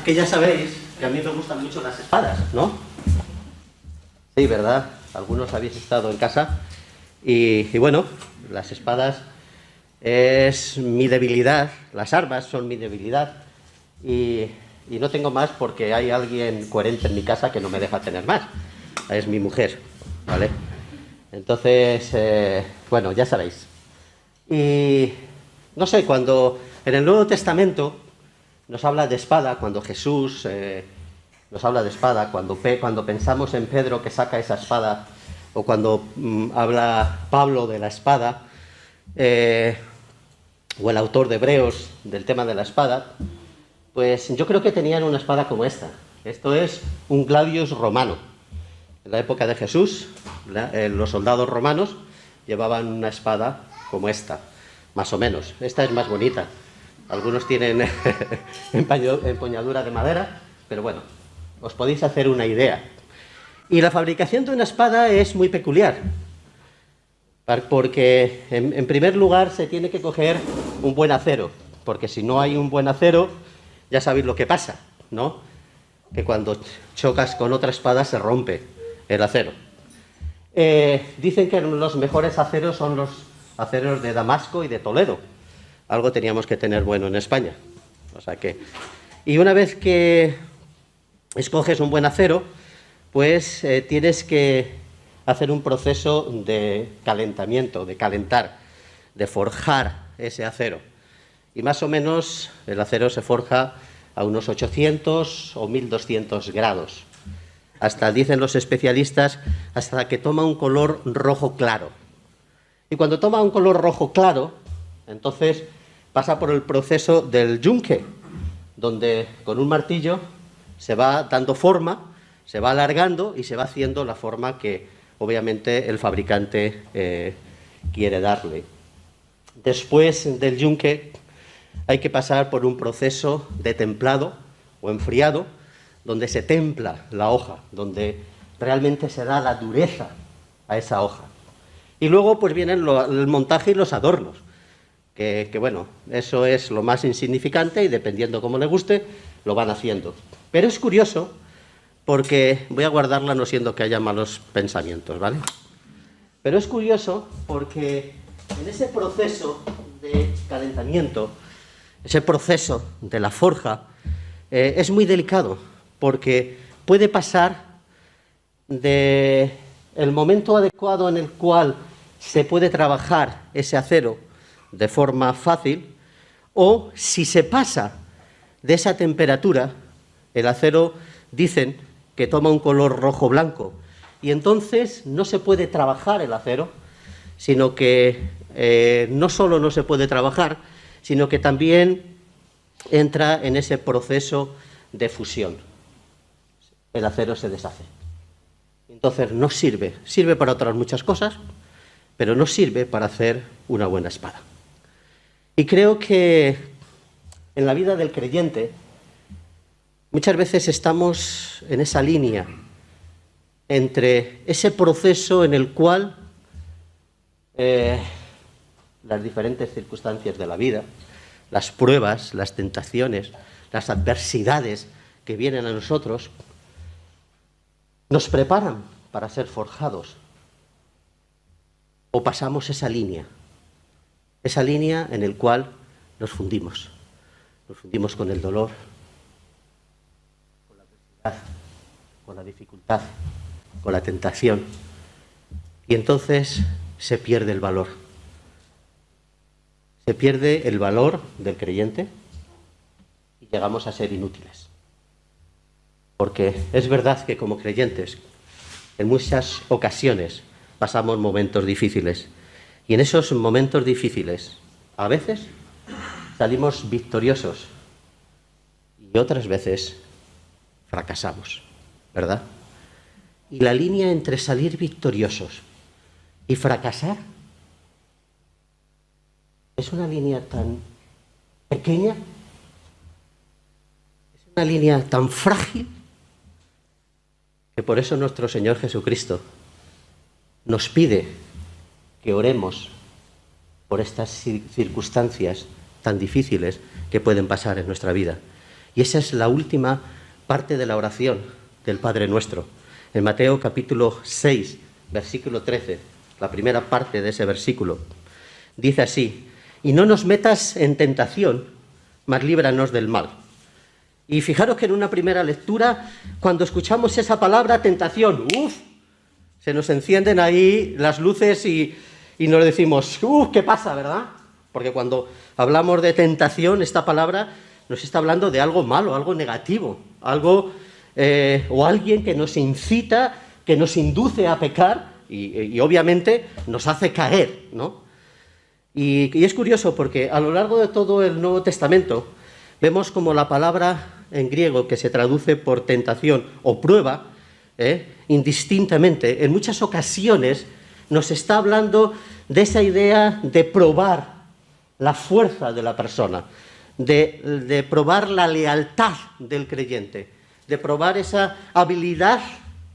que ya sabéis que a mí me gustan mucho las espadas, ¿no? Sí, ¿verdad? Algunos habéis estado en casa y bueno, las espadas es mi debilidad, las armas son mi debilidad y no tengo más porque hay alguien coherente en mi casa que no me deja tener más. Es mi mujer, ¿vale? Entonces, bueno, ya sabéis. Y no sé, cuando en el Nuevo Testamento nos habla de espada, cuando Jesús nos habla de espada, cuando pensamos en Pedro que saca esa espada, o cuando habla Pablo de la espada, o el autor de Hebreos del tema de la espada, pues yo creo que tenían una espada como esta. Esto es un gladius romano. En la época de Jesús, los soldados romanos llevaban una espada como esta, más o menos. Esta es más bonita. Algunos tienen empuñadura de madera, pero bueno, os podéis hacer una idea. Y la fabricación de una espada es muy peculiar, porque en primer lugar se tiene que coger un buen acero, porque si no hay un buen acero, ya sabéis lo que pasa, ¿no? Que cuando chocas con otra espada se rompe el acero. Dicen que los mejores aceros son los aceros de Damasco y de Toledo. Algo teníamos que tener bueno en España. O sea que... Y una vez que escoges un buen acero, pues tienes que hacer un proceso de calentamiento, de calentar, de forjar ese acero. Y más o menos el acero se forja a unos 800 o 1200 grados. Hasta, dicen los especialistas, hasta que toma un color rojo claro. Y cuando toma un color rojo claro, entonces pasa por el proceso del yunque, donde con un martillo se va dando forma, se va alargando y se va haciendo la forma que obviamente el fabricante quiere darle. Después del yunque hay que pasar por un proceso de templado o enfriado, donde se templa la hoja, donde realmente se da la dureza a esa hoja. Y luego pues vienen el montaje y los adornos, que bueno, eso es lo más insignificante y dependiendo cómo le guste, lo van haciendo. Pero es curioso porque, voy a guardarla no siendo que haya malos pensamientos, ¿vale? Pero es curioso porque en ese proceso de calentamiento, ese proceso de la forja, es muy delicado, porque puede pasar del momento adecuado en el cual se puede trabajar ese acero de forma fácil, o si se pasa de esa temperatura, el acero, dicen, que toma un color rojo-blanco, y entonces no se puede trabajar el acero, sino que no solo no se puede trabajar, sino que también entra en ese proceso de fusión. El acero se deshace. Entonces no sirve, sirve para otras muchas cosas, pero no sirve para hacer una buena espada. Y creo que en la vida del creyente muchas veces estamos en esa línea entre ese proceso en el cual las diferentes circunstancias de la vida, las pruebas, las tentaciones, las adversidades que vienen a nosotros, nos preparan para ser forjados. O pasamos esa línea en la cual nos fundimos con el dolor, con la adversidad, con la dificultad, con la tentación, y entonces se pierde el valor. Se pierde el valor del creyente y llegamos a ser inútiles. Porque es verdad que como creyentes en muchas ocasiones pasamos momentos difíciles, y en esos momentos difíciles a veces salimos victoriosos y otras veces fracasamos, ¿verdad? Y la línea entre salir victoriosos y fracasar es una línea tan pequeña, es una línea tan frágil, que por eso nuestro Señor Jesucristo nos pide que oremos por estas circunstancias tan difíciles que pueden pasar en nuestra vida. Y esa es la última parte de la oración del Padre Nuestro. En Mateo capítulo 6, versículo 13, la primera parte de ese versículo, dice así: y no nos metas en tentación, mas líbranos del mal. Y fijaros que en una primera lectura, cuando escuchamos esa palabra tentación, se nos encienden ahí las luces y nos decimos, ¿qué pasa, verdad? Porque cuando hablamos de tentación, esta palabra nos está hablando de algo malo, algo negativo, algo o alguien que nos incita, que nos induce a pecar y obviamente nos hace caer, ¿no? Y es curioso porque a lo largo de todo el Nuevo Testamento vemos como la palabra en griego que se traduce por tentación o prueba, indistintamente, en muchas ocasiones nos está hablando de esa idea de probar la fuerza de la persona, de probar la lealtad del creyente, de probar esa habilidad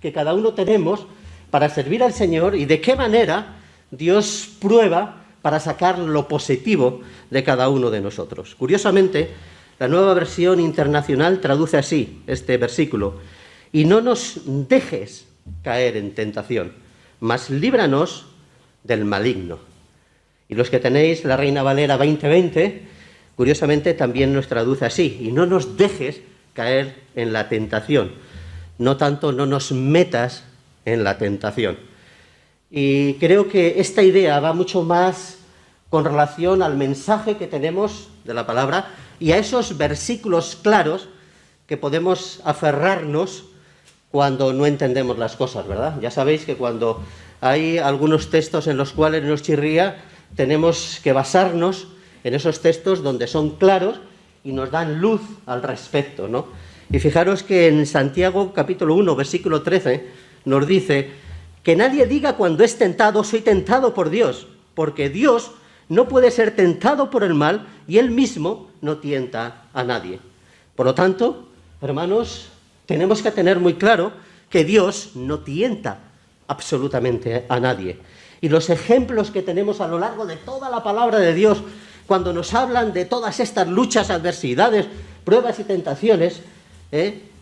que cada uno tenemos para servir al Señor y de qué manera Dios prueba para sacar lo positivo de cada uno de nosotros. Curiosamente, la Nueva Versión Internacional traduce así este versículo: y no nos dejes caer en tentación, mas líbranos del maligno. Y los que tenéis la Reina Valera 2020, curiosamente también nos traduce así: y no nos dejes caer en la tentación, no tanto no nos metas en la tentación. Y creo que esta idea va mucho más con relación al mensaje que tenemos de la palabra y a esos versículos claros que podemos aferrarnos cuando no entendemos las cosas, ¿verdad? Ya sabéis que cuando hay algunos textos en los cuales nos chirría, tenemos que basarnos en esos textos donde son claros y nos dan luz al respecto, ¿no? Y fijaros que en Santiago capítulo 1, versículo 13, nos dice que nadie diga cuando es tentado, soy tentado por Dios, porque Dios no puede ser tentado por el mal y Él mismo no tienta a nadie. Por lo tanto, hermanos, tenemos que tener muy claro que Dios no tienta absolutamente a nadie. Y los ejemplos que tenemos a lo largo de toda la palabra de Dios, cuando nos hablan de todas estas luchas, adversidades, pruebas y tentaciones,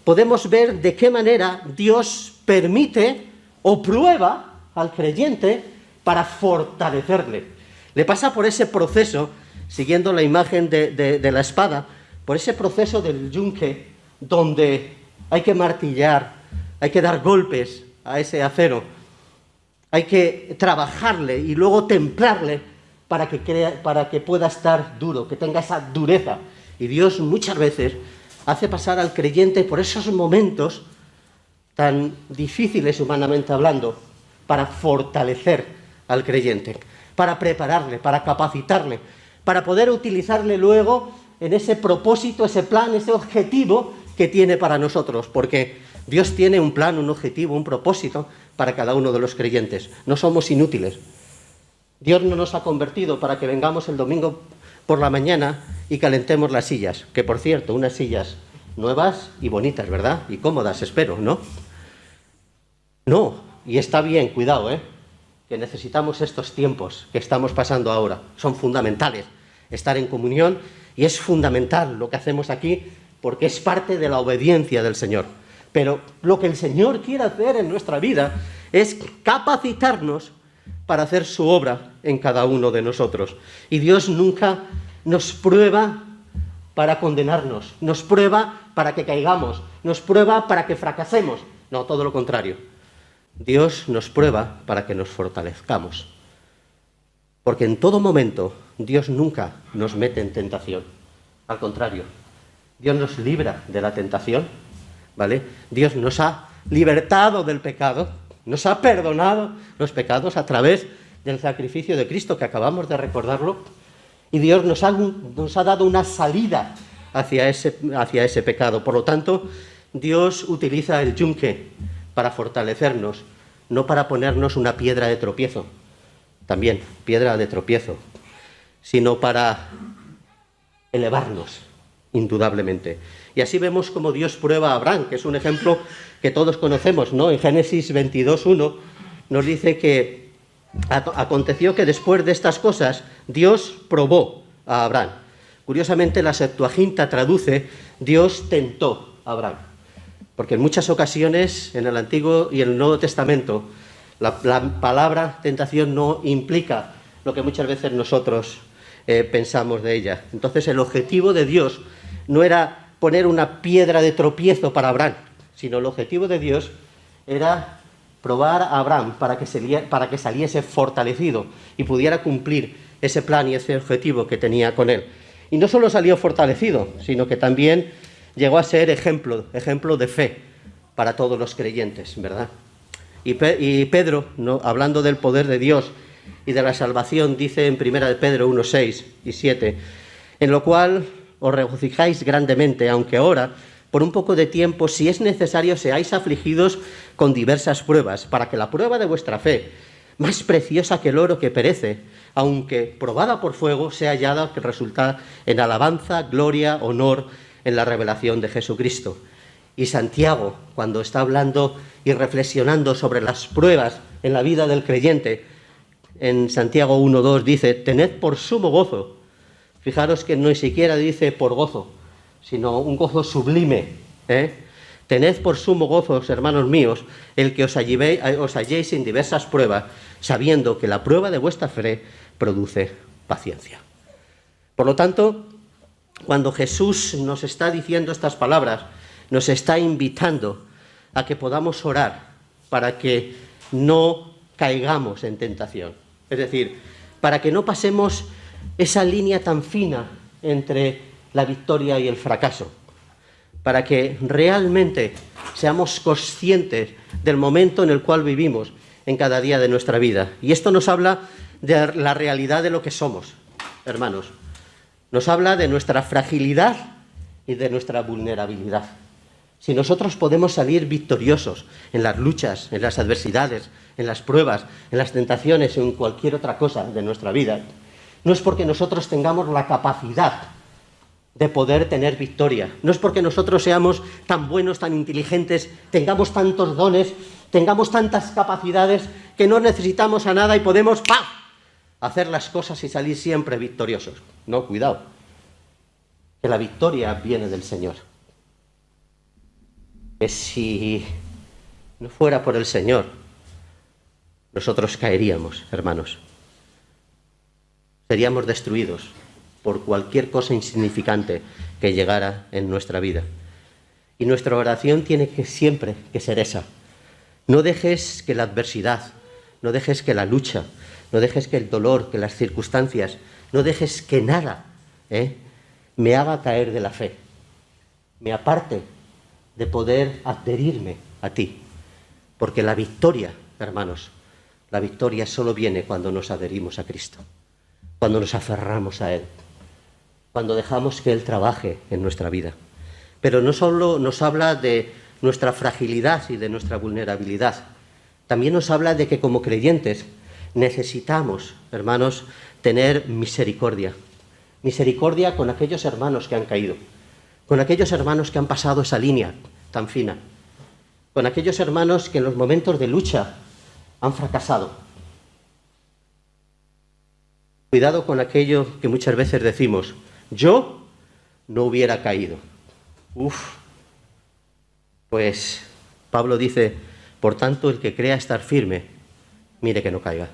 podemos ver de qué manera Dios permite o prueba al creyente para fortalecerle. Le pasa por ese proceso, siguiendo la imagen de la espada, por ese proceso del yunque, donde hay que martillar, hay que dar golpes a ese acero, hay que trabajarle y luego templarle para que pueda estar duro, que tenga esa dureza. Y Dios muchas veces hace pasar al creyente por esos momentos tan difíciles humanamente hablando, para fortalecer al creyente, para prepararle, para capacitarle, para poder utilizarle luego en ese propósito, ese plan, ese objetivo que tiene para nosotros, porque Dios tiene un plan, un objetivo, un propósito para cada uno de los creyentes. No somos inútiles. Dios no nos ha convertido para que vengamos el domingo por la mañana y calentemos las sillas, que por cierto, unas sillas nuevas y bonitas, ¿verdad? Y cómodas, espero, ¿no? No, y está bien, cuidado, que necesitamos estos tiempos que estamos pasando ahora. Son fundamentales estar en comunión y es fundamental lo que hacemos aquí porque es parte de la obediencia del Señor. Pero lo que el Señor quiere hacer en nuestra vida es capacitarnos para hacer su obra en cada uno de nosotros. Y Dios nunca nos prueba para condenarnos, nos prueba para que caigamos, nos prueba para que fracasemos. No, todo lo contrario. Dios nos prueba para que nos fortalezcamos. Porque en todo momento Dios nunca nos mete en tentación. Al contrario, Dios nos libra de la tentación, ¿vale? Dios nos ha libertado del pecado, nos ha perdonado los pecados a través del sacrificio de Cristo, que acabamos de recordarlo, y Dios nos ha dado una salida hacia ese pecado. Por lo tanto, Dios utiliza el yunque para fortalecernos, no para ponernos una piedra de tropiezo, también piedra de tropiezo, sino para elevarnos, indudablemente. Y así vemos cómo Dios prueba a Abraham, que es un ejemplo que todos conocemos, ¿no? En Génesis 22:1 nos dice que aconteció que después de estas cosas Dios probó a Abraham Curiosamente, la Septuaginta traduce Dios tentó a Abraham, porque en muchas ocasiones en el Antiguo y en el Nuevo Testamento la palabra tentación no implica lo que muchas veces nosotros pensamos de ella. Entonces el objetivo de Dios no era poner una piedra de tropiezo para Abraham, sino el objetivo de Dios era probar a Abraham para que saliese fortalecido y pudiera cumplir ese plan y ese objetivo que tenía con él. Y no solo salió fortalecido, sino que también llegó a ser ejemplo de fe para todos los creyentes, ¿verdad? Y Pedro, ¿no?, hablando del poder de Dios y de la salvación, dice en 1 de Pedro 1, 6 y 7, en lo cual os regocijáis grandemente, aunque ahora, por un poco de tiempo, si es necesario, seáis afligidos con diversas pruebas, para que la prueba de vuestra fe, más preciosa que el oro que perece, aunque probada por fuego, sea hallada que resulta en alabanza, gloria, honor en la revelación de Jesucristo. Y Santiago, cuando está hablando y reflexionando sobre las pruebas en la vida del creyente, en Santiago 1:2 dice, tened por sumo gozo. Fijaros que no ni siquiera dice por gozo, sino un gozo sublime, Tened por sumo gozo, hermanos míos, el que os halléis en diversas pruebas, sabiendo que la prueba de vuestra fe produce paciencia. Por lo tanto, cuando Jesús nos está diciendo estas palabras, nos está invitando a que podamos orar para que no caigamos en tentación. Es decir, para que no pasemos esa línea tan fina entre la victoria y el fracaso, para que realmente seamos conscientes del momento en el cual vivimos en cada día de nuestra vida. Y esto nos habla de la realidad de lo que somos, hermanos. Nos habla de nuestra fragilidad y de nuestra vulnerabilidad. Si nosotros podemos salir victoriosos en las luchas, en las adversidades, en las pruebas, en las tentaciones o en cualquier otra cosa de nuestra vida, no es porque nosotros tengamos la capacidad de poder tener victoria. No es porque nosotros seamos tan buenos, tan inteligentes, tengamos tantos dones, tengamos tantas capacidades que no necesitamos a nada y podemos hacer las cosas y salir siempre victoriosos. No, cuidado, que la victoria viene del Señor. Que si no fuera por el Señor, nosotros caeríamos, hermanos. Seríamos destruidos por cualquier cosa insignificante que llegara en nuestra vida. Y nuestra oración tiene que siempre que ser esa. No dejes que la adversidad, no dejes que la lucha, no dejes que el dolor, que las circunstancias, no dejes que nada me haga caer de la fe, me aparte de poder adherirme a ti. Porque la victoria, hermanos, la victoria solo viene cuando nos adherimos a Cristo, cuando nos aferramos a Él, cuando dejamos que Él trabaje en nuestra vida. Pero no solo nos habla de nuestra fragilidad y de nuestra vulnerabilidad, también nos habla de que como creyentes necesitamos, hermanos, tener misericordia. Misericordia con aquellos hermanos que han caído, con aquellos hermanos que han pasado esa línea tan fina, con aquellos hermanos que en los momentos de lucha han fracasado. Cuidado con aquello que muchas veces decimos, yo no hubiera caído. Pues Pablo dice, por tanto, el que crea estar firme, mire que no caiga.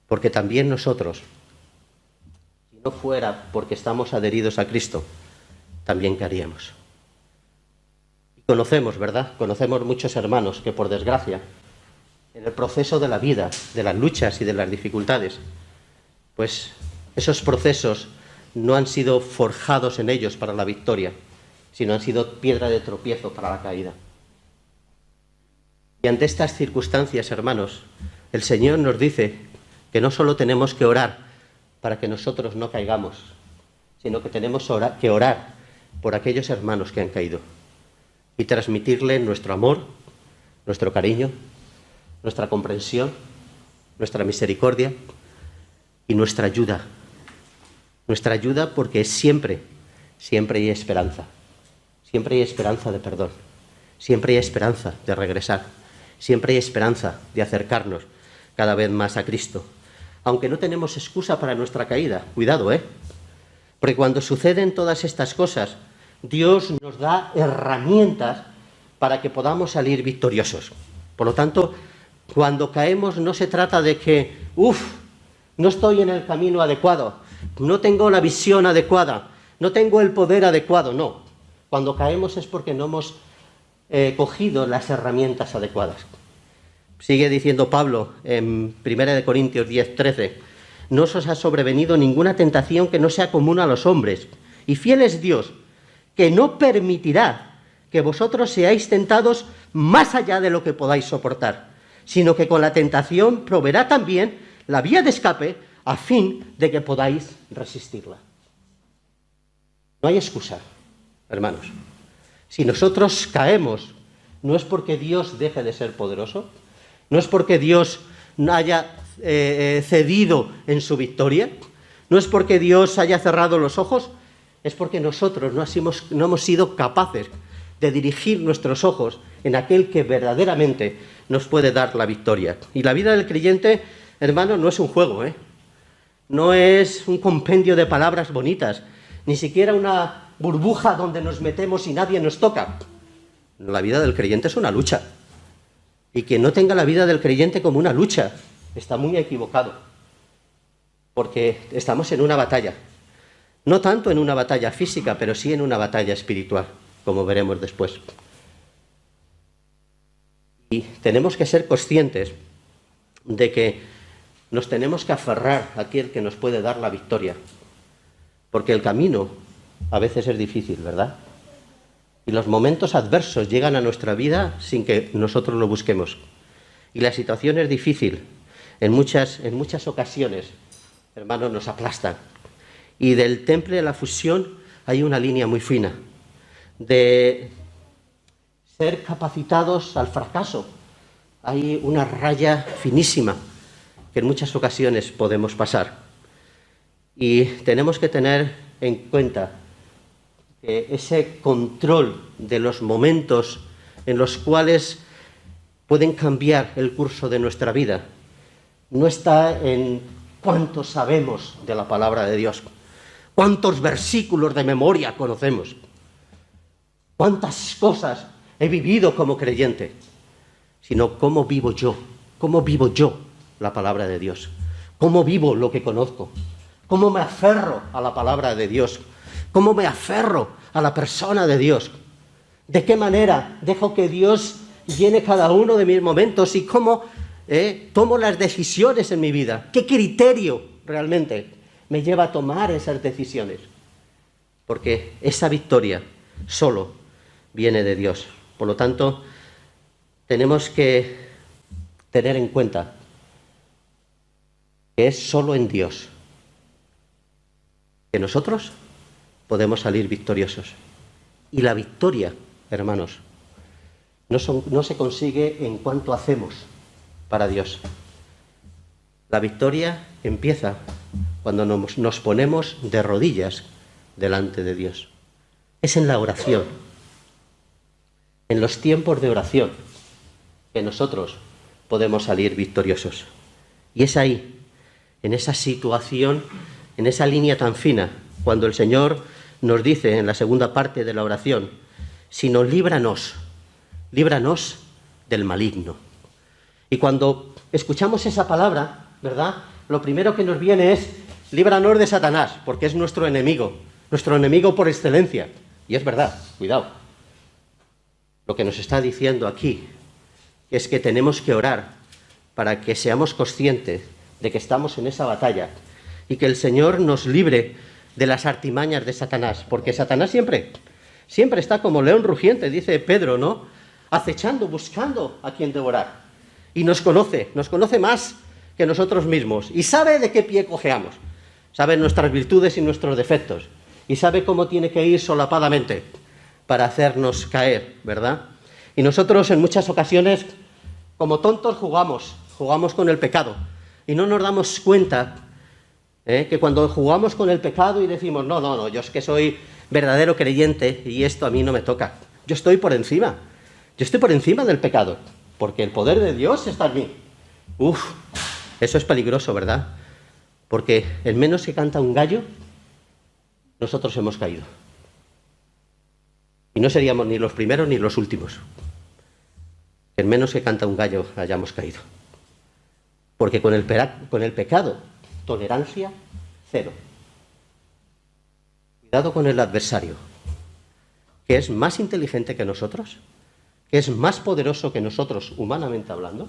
Porque también nosotros, si no fuera porque estamos adheridos a Cristo, también caeríamos. Y conocemos, ¿verdad? Conocemos muchos hermanos que, por desgracia, en el proceso de la vida, de las luchas y de las dificultades, pues esos procesos no han sido forjados en ellos para la victoria, sino han sido piedra de tropiezo para la caída. Y ante estas circunstancias, hermanos, el Señor nos dice que no solo tenemos que orar para que nosotros no caigamos, sino que tenemos que orar por aquellos hermanos que han caído y transmitirle nuestro amor, nuestro cariño, nuestra comprensión, nuestra misericordia y nuestra ayuda. Nuestra ayuda porque siempre hay esperanza. Siempre hay esperanza de perdón. Siempre hay esperanza de regresar. Siempre hay esperanza de acercarnos cada vez más a Cristo. Aunque no tenemos excusa para nuestra caída. Cuidado, Porque cuando suceden todas estas cosas, Dios nos da herramientas para que podamos salir victoriosos. Por lo tanto, cuando caemos no se trata de que, no estoy en el camino adecuado, no tengo la visión adecuada, no tengo el poder adecuado, no. Cuando caemos es porque no hemos cogido las herramientas adecuadas. Sigue diciendo Pablo en 1 Corintios 10:13, no os ha sobrevenido ninguna tentación que no sea común a los hombres, y fiel es Dios, que no permitirá que vosotros seáis tentados más allá de lo que podáis soportar, sino que con la tentación proveerá también la vía de escape a fin de que podáis resistirla. No hay excusa, hermanos. Si nosotros caemos, no es porque Dios deje de ser poderoso, no es porque Dios no haya cedido en su victoria, no es porque Dios haya cerrado los ojos, es porque nosotros no hemos sido capaces de dirigir nuestros ojos en aquel que verdaderamente nos puede dar la victoria. Y la vida del creyente, hermano, no es un juego, no es un compendio de palabras bonitas, ni siquiera una burbuja donde nos metemos y nadie nos toca. La vida del creyente es una lucha. Y quien no tenga la vida del creyente como una lucha está muy equivocado, porque estamos en una batalla. No tanto en una batalla física, pero sí en una batalla espiritual, como veremos después. Y tenemos que ser conscientes de que nos tenemos que aferrar a aquel que nos puede dar la victoria, porque el camino a veces es difícil, ¿verdad? Y los momentos adversos llegan a nuestra vida sin que nosotros lo busquemos. Y la situación es difícil. En muchas ocasiones, hermanos, nos aplastan. Y del temple de la fusión hay una línea muy fina de ser capacitados al fracaso. Hay una raya finísima que en muchas ocasiones podemos pasar. Y tenemos que tener en cuenta que ese control de los momentos en los cuales pueden cambiar el curso de nuestra vida no está en cuánto sabemos de la palabra de Dios, cuántos versículos de memoria conocemos, cuántas cosas he vivido como creyente, sino cómo vivo yo la palabra de Dios, cómo vivo lo que conozco, cómo me aferro a la palabra de Dios, cómo me aferro a la persona de Dios, de qué manera dejo que Dios llene cada uno de mis momentos y cómo tomo las decisiones en mi vida, qué criterio realmente me lleva a tomar esas decisiones, porque esa victoria solo viene de Dios. Por lo tanto, tenemos que tener en cuenta que es solo en Dios que nosotros podemos salir victoriosos. Y la victoria, hermanos, no se consigue en cuanto hacemos para Dios. La victoria empieza cuando nos ponemos de rodillas delante de Dios. Es en la oración, en los tiempos de oración, que nosotros podemos salir victoriosos. Y es ahí, en esa situación, en esa línea tan fina, cuando el Señor nos dice en la segunda parte de la oración, sino líbranos del maligno. Y cuando escuchamos esa palabra, ¿verdad?, lo primero que nos viene es, líbranos de Satanás, porque es nuestro enemigo por excelencia. Y es verdad, cuidado. Lo que nos está diciendo aquí es que tenemos que orar para que seamos conscientes de que estamos en esa batalla y que el Señor nos libre de las artimañas de Satanás, porque Satanás siempre está como león rugiente, dice Pedro, ¿no?, acechando, buscando a quien devorar. Y nos conoce más que nosotros mismos y sabe de qué pie cojeamos, sabe nuestras virtudes y nuestros defectos y sabe cómo tiene que ir solapadamente para hacernos caer, ¿verdad? Y nosotros en muchas ocasiones, como tontos, jugamos con el pecado y no nos damos cuenta que cuando jugamos con el pecado y decimos, no, yo es que soy verdadero creyente y esto a mí no me toca, yo estoy por encima del pecado, porque el poder de Dios está en mí. Eso es peligroso, ¿verdad? Porque el menos que canta un gallo, nosotros hemos caído. Y no seríamos ni los primeros ni los últimos. En menos que canta un gallo hayamos caído. Porque con el pecado, tolerancia, cero. Cuidado con el adversario, que es más inteligente que nosotros, que es más poderoso que nosotros humanamente hablando,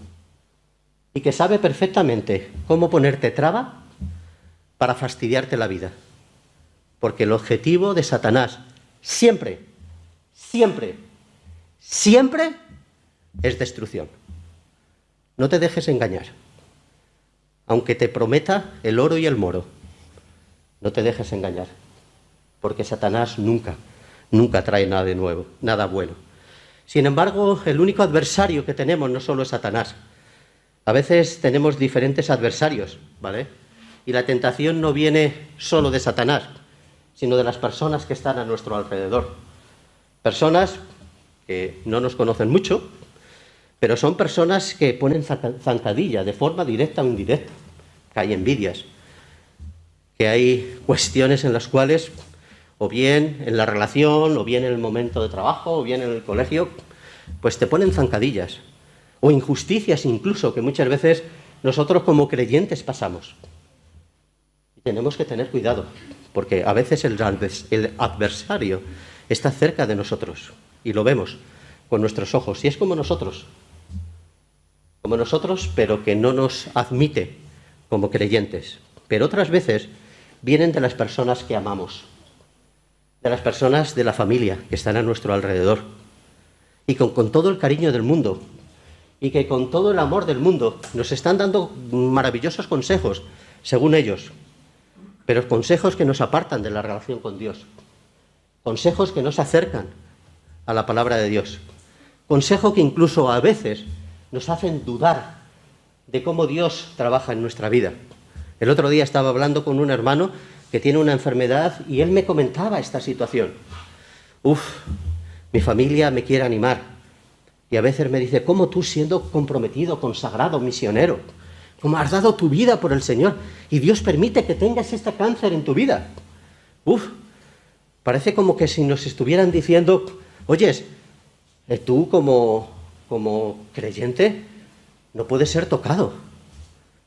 y que sabe perfectamente cómo ponerte traba para fastidiarte la vida. Porque el objetivo de Satanás siempre, siempre, siempre es destrucción. No te dejes engañar. Aunque te prometa el oro y el moro, no te dejes engañar. Porque Satanás nunca trae nada de nuevo, nada bueno. Sin embargo, el único adversario que tenemos no solo es Satanás. A veces tenemos diferentes adversarios, ¿vale? Y la tentación no viene solo de Satanás, sino de las personas que están a nuestro alrededor. Personas que no nos conocen mucho, pero son personas que ponen zancadilla de forma directa o indirecta. Que hay envidias, que hay cuestiones en las cuales, o bien en la relación, o bien en el momento de trabajo, o bien en el colegio, pues te ponen zancadillas. O injusticias incluso, que muchas veces nosotros como creyentes pasamos. Y tenemos que tener cuidado, porque a veces el adversario está cerca de nosotros, y lo vemos con nuestros ojos, y es como nosotros, pero que no nos admite como creyentes. Pero otras veces vienen de las personas que amamos, de las personas de la familia que están a nuestro alrededor, y con todo el cariño del mundo, y que con todo el amor del mundo nos están dando maravillosos consejos, según ellos, pero consejos que nos apartan de la relación con Dios, consejos que nos acercan a la palabra de Dios, consejos que incluso a veces nos hacen dudar de cómo Dios trabaja en nuestra vida. El otro día estaba hablando con un hermano que tiene una enfermedad y él me comentaba esta situación. Mi familia me quiere animar. Y a veces me dice, ¿cómo tú siendo comprometido, consagrado, misionero, cómo has dado tu vida por el Señor y Dios permite que tengas este cáncer en tu vida? Parece como que si nos estuvieran diciendo, oyes, tú como creyente no puedes ser tocado.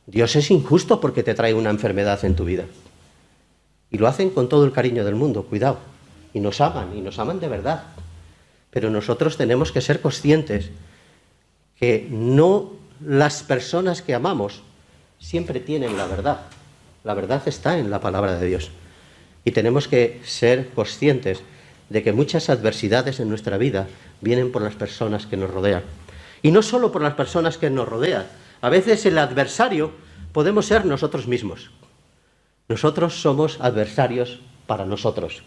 Dios es injusto porque te trae una enfermedad en tu vida. Y lo hacen con todo el cariño del mundo, cuidado. Y nos aman de verdad. Pero nosotros tenemos que ser conscientes que no las personas que amamos siempre tienen la verdad. La verdad está en la palabra de Dios. Y tenemos que ser conscientes de que muchas adversidades en nuestra vida vienen por las personas que nos rodean. Y no solo por las personas que nos rodean. A veces el adversario podemos ser nosotros mismos. Nosotros somos adversarios para nosotros,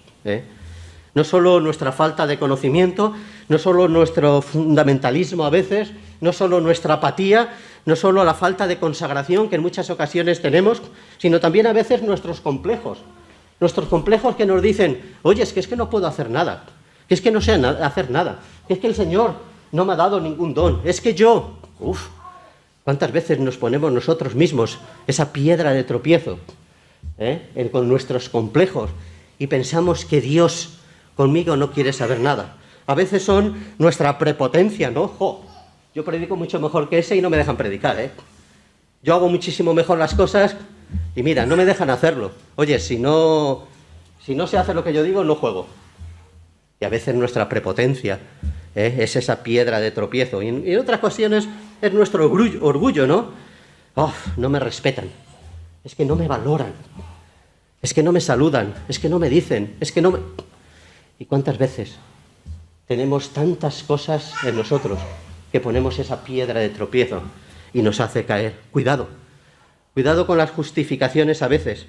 No solo nuestra falta de conocimiento, no solo nuestro fundamentalismo a veces, no solo nuestra apatía, no solo la falta de consagración que en muchas ocasiones tenemos, sino también a veces nuestros complejos que nos dicen, oye, es que no puedo hacer nada, que es que no sé hacer nada, que es que el Señor no me ha dado ningún don, es que yo, ¿cuántas veces nos ponemos nosotros mismos esa piedra de tropiezo con nuestros complejos y pensamos que Dios conmigo no quiere saber nada? A veces son nuestra prepotencia, ¿no? Yo predico mucho mejor que ese y no me dejan predicar, Yo hago muchísimo mejor las cosas y mira, no me dejan hacerlo. Oye, si no se hace lo que yo digo, no juego. Y a veces nuestra prepotencia es esa piedra de tropiezo. Y en otras ocasiones es nuestro orgullo, ¿no? No me respetan. Es que no me valoran. Es que no me saludan. Es que no me dicen. Es que no me... ¿Y cuántas veces tenemos tantas cosas en nosotros que ponemos esa piedra de tropiezo y nos hace caer? Cuidado. Cuidado con las justificaciones a veces.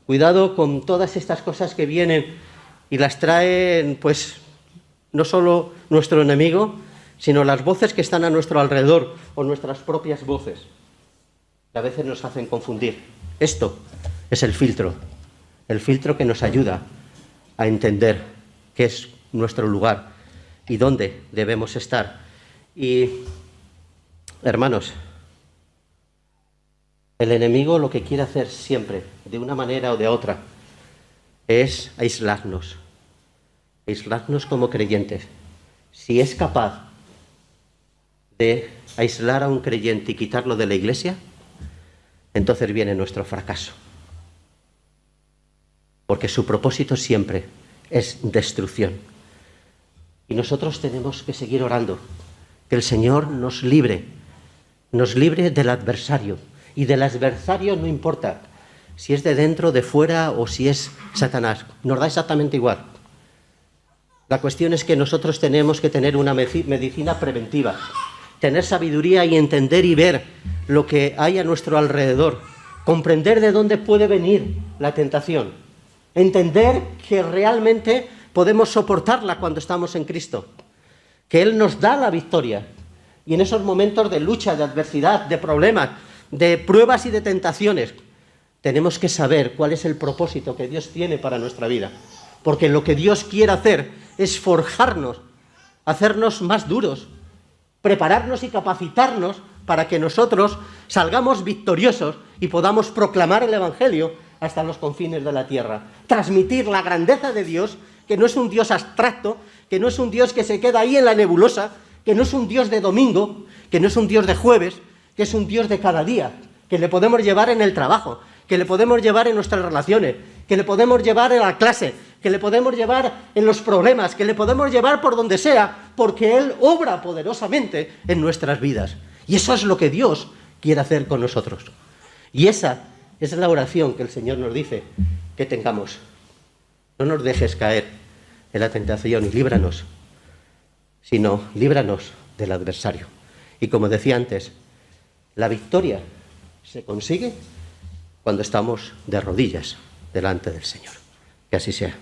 Cuidado con todas estas cosas que vienen y las traen, pues, no solo nuestro enemigo, sino las voces que están a nuestro alrededor o nuestras propias voces. Que a veces nos hacen confundir. Esto es el filtro que nos ayuda a entender qué es nuestro lugar y dónde debemos estar. Y, hermanos, el enemigo lo que quiere hacer siempre, de una manera o de otra, es aislarnos como creyentes. Si es capaz de aislar a un creyente y quitarlo de la iglesia, entonces viene nuestro fracaso. Porque su propósito siempre es destrucción. Y nosotros tenemos que seguir orando, que el Señor nos libre del adversario. Y del adversario no importa si es de dentro, de fuera o si es Satanás. Nos da exactamente igual. La cuestión es que nosotros tenemos que tener una medicina preventiva, tener sabiduría y entender y ver lo que hay a nuestro alrededor, comprender de dónde puede venir la tentación, entender que realmente podemos soportarla cuando estamos en Cristo, que Él nos da la victoria. Y en esos momentos de lucha, de adversidad, de problemas, de pruebas y de tentaciones, tenemos que saber cuál es el propósito que Dios tiene para nuestra vida. Porque lo que Dios quiere hacer es forjarnos, hacernos más duros, prepararnos y capacitarnos para que nosotros salgamos victoriosos y podamos proclamar el Evangelio hasta los confines de la tierra. Transmitir la grandeza de Dios, que no es un Dios abstracto, que no es un Dios que se queda ahí en la nebulosa, que no es un Dios de domingo, que no es un Dios de jueves, que es un Dios de cada día, que le podemos llevar en el trabajo, que le podemos llevar en nuestras relaciones, que le podemos llevar en la clase, que le podemos llevar en los problemas, que le podemos llevar por donde sea, porque Él obra poderosamente en nuestras vidas. Y eso es lo que Dios quiere hacer con nosotros. Y esa es la oración que el Señor nos dice que tengamos. No nos dejes caer en la tentación y líbranos, sino líbranos del adversario. Y como decía antes, la victoria se consigue cuando estamos de rodillas delante del Señor. Que así sea.